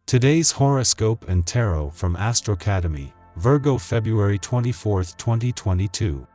Today's horoscope and tarot from Astrocademy, Virgo February 24, 2022.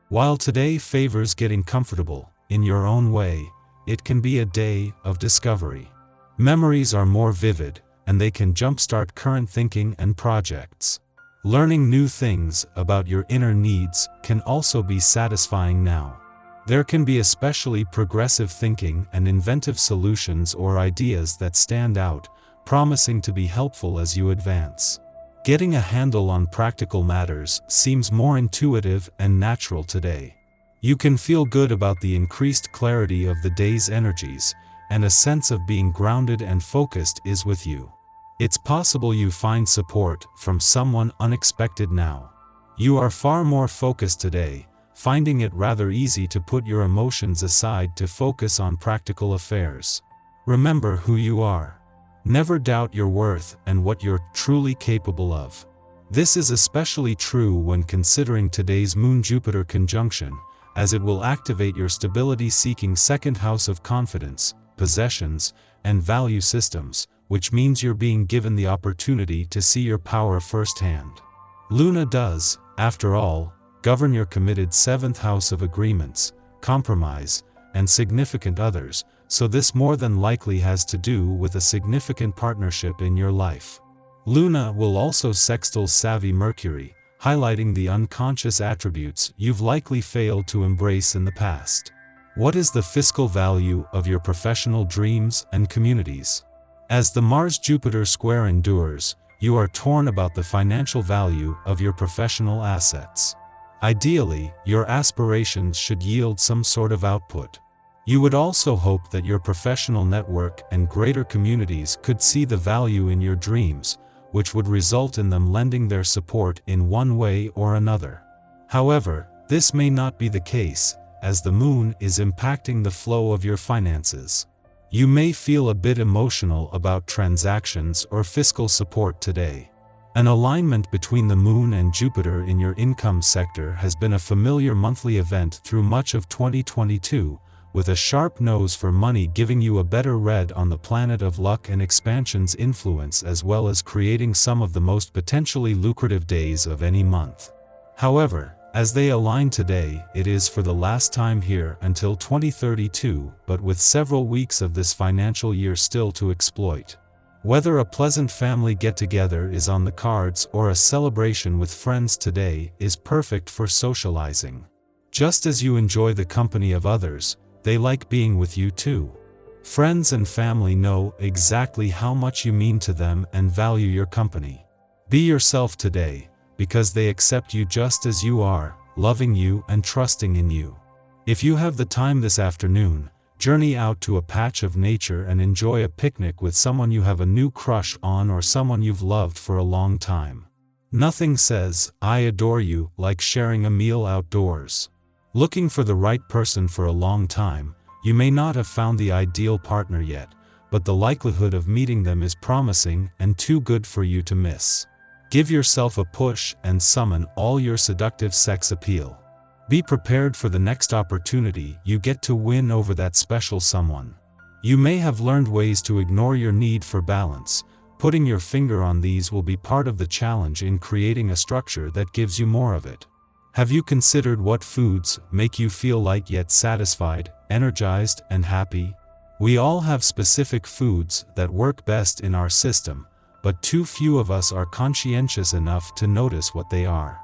While today favors getting comfortable, in your own way, it can be a day of discovery. Memories are more vivid, and they can jumpstart current thinking and projects. Learning new things about your inner needs can also be satisfying now. There can be especially progressive thinking and inventive solutions or ideas that stand out, promising to be helpful as you advance. Getting a handle on practical matters seems more intuitive and natural today. You can feel good about the increased clarity of the day's energies, and a sense of being grounded and focused is with you. It's possible you find support from someone unexpected now. You are far more focused today, finding it rather easy to put your emotions aside to focus on practical affairs. Remember who you are. Never doubt your worth and what you're truly capable of. This is especially true when considering today's Moon-Jupiter conjunction, as it will activate your stability-seeking second house of confidence, possessions, and value systems, which means you're being given the opportunity to see your power firsthand. Luna does, after all, govern your committed seventh house of agreements, compromise, and significant others, so this more than likely has to do with a significant partnership in your life. Luna will also sextile savvy Mercury, highlighting the unconscious attributes you've likely failed to embrace in the past. What is the fiscal value of your professional dreams and communities? As the Mars-Jupiter square endures, you are torn about the financial value of your professional assets. Ideally, your aspirations should yield some sort of output. You would also hope that your professional network and greater communities could see the value in your dreams, which would result in them lending their support in one way or another. However, this may not be the case, as the moon is impacting the flow of your finances. You may feel a bit emotional about transactions or fiscal support today. An alignment between the moon and Jupiter in your income sector has been a familiar monthly event through much of 2022, with a sharp nose for money giving you a better read on the planet of luck and expansion's influence, as well as creating some of the most potentially lucrative days of any month. However, as they align today, it is for the last time here until 2032, but with several weeks of this financial year still to exploit. Whether a pleasant family get-together is on the cards or a celebration with friends today is perfect for socializing. Just as you enjoy the company of others, they like being with you too. Friends and family know exactly how much you mean to them and value your company. Be yourself today, because they accept you just as you are, loving you and trusting in you. If you have the time this afternoon, journey out to a patch of nature and enjoy a picnic with someone you have a new crush on or someone you've loved for a long time. Nothing says, "I adore you," like sharing a meal outdoors. Looking for the right person for a long time, you may not have found the ideal partner yet, but the likelihood of meeting them is promising and too good for you to miss. Give yourself a push and summon all your seductive sex appeal. Be prepared for the next opportunity you get to win over that special someone. You may have learned ways to ignore your need for balance. Putting your finger on these will be part of the challenge in creating a structure that gives you more of it. Have you considered what foods make you feel light yet satisfied, energized, and happy? We all have specific foods that work best in our system, but too few of us are conscientious enough to notice what they are.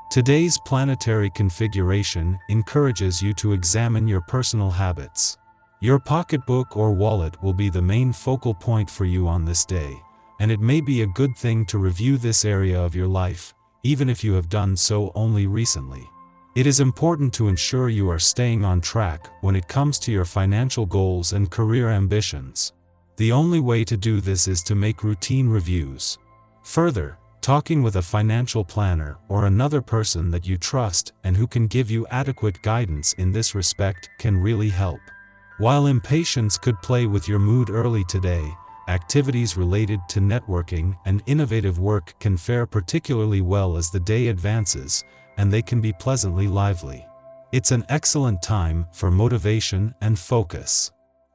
Today's planetary configuration encourages you to examine your personal habits. Your pocketbook or wallet will be the main focal point for you on this day, and it may be a good thing to review this area of your life, even if you have done so only recently. It is important to ensure you are staying on track when it comes to your financial goals and career ambitions. The only way to do this is to make routine reviews. Further, talking with a financial planner or another person that you trust and who can give you adequate guidance in this respect can really help. While impatience could play with your mood early today, activities related to networking and innovative work can fare particularly well as the day advances, and they can be pleasantly lively. It's an excellent time for motivation and focus.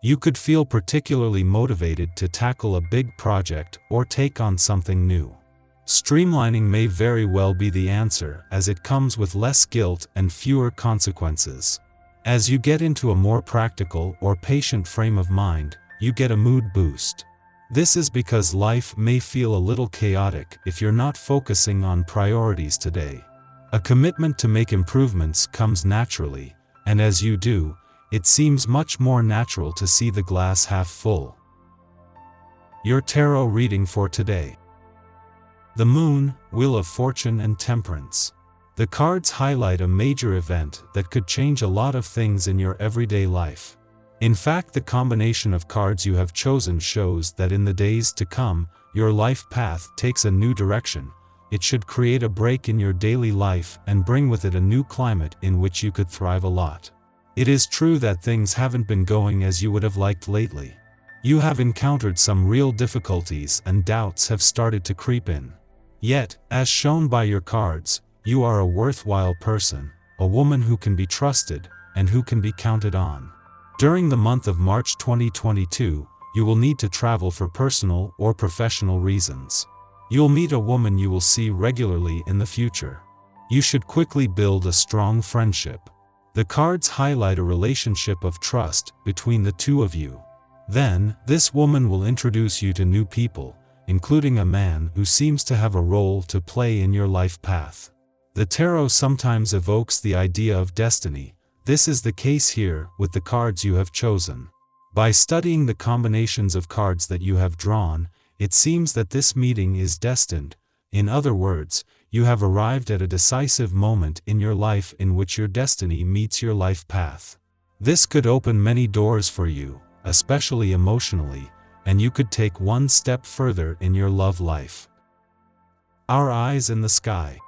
You could feel particularly motivated to tackle a big project or take on something new. Streamlining may very well be the answer, as it comes with less guilt and fewer consequences. As you get into a more practical or patient frame of mind, you get a mood boost. This is because life may feel a little chaotic if you're not focusing on priorities today. A commitment to make improvements comes naturally, and as you do, it seems much more natural to see the glass half full. Your tarot reading for today. The Moon, Wheel of Fortune and Temperance. The cards highlight a major event that could change a lot of things in your everyday life. In fact, the combination of cards you have chosen shows that in the days to come, your life path takes a new direction. It should create a break in your daily life and bring with it a new climate in which you could thrive a lot. It is true that things haven't been going as you would have liked lately. You have encountered some real difficulties and doubts have started to creep in. Yet, as shown by your cards, you are a worthwhile person, a woman who can be trusted, and who can be counted on. During the month of March 2022, you will need to travel for personal or professional reasons. You'll meet a woman you will see regularly in the future. You should quickly build a strong friendship. The cards highlight a relationship of trust between the two of you. Then, this woman will introduce you to new people, including a man who seems to have a role to play in your life path. The tarot sometimes evokes the idea of destiny. This is the case here with the cards you have chosen. By studying the combinations of cards that you have drawn, it seems that this meeting is destined. In other words, you have arrived at a decisive moment in your life in which your destiny meets your life path. This could open many doors for you, especially emotionally, and you could take one step further in your love life. Our eyes in the sky.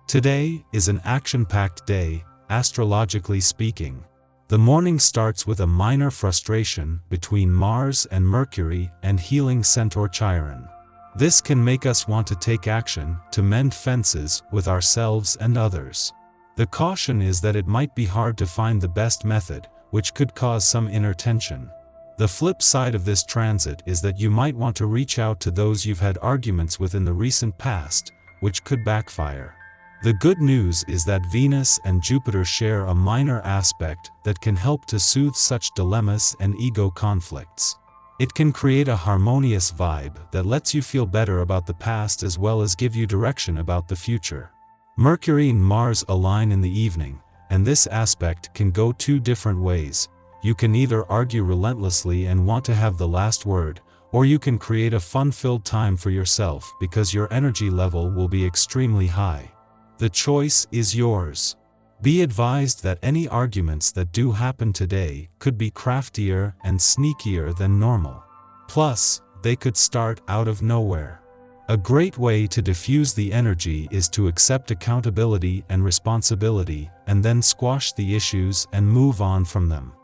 Today is an action-packed day, astrologically speaking. The morning starts with a minor frustration between Mars and Mercury and healing Centaur Chiron. This can make us want to take action to mend fences with ourselves and others. The caution is that it might be hard to find the best method, which could cause some inner tension. The flip side of this transit is that you might want to reach out to those you've had arguments with in the recent past, which could backfire. The good news is that Venus and Jupiter share a minor aspect that can help to soothe such dilemmas and ego conflicts. It can create a harmonious vibe that lets you feel better about the past as well as give you direction about the future. Mercury and Mars align in the evening, and this aspect can go two different ways. You can either argue relentlessly and want to have the last word, or you can create a fun-filled time for yourself because your energy level will be extremely high. The choice is yours. Be advised that any arguments that do happen today could be craftier and sneakier than normal. Plus, they could start out of nowhere. A great way to diffuse the energy is to accept accountability and responsibility, and then squash the issues and move on from them.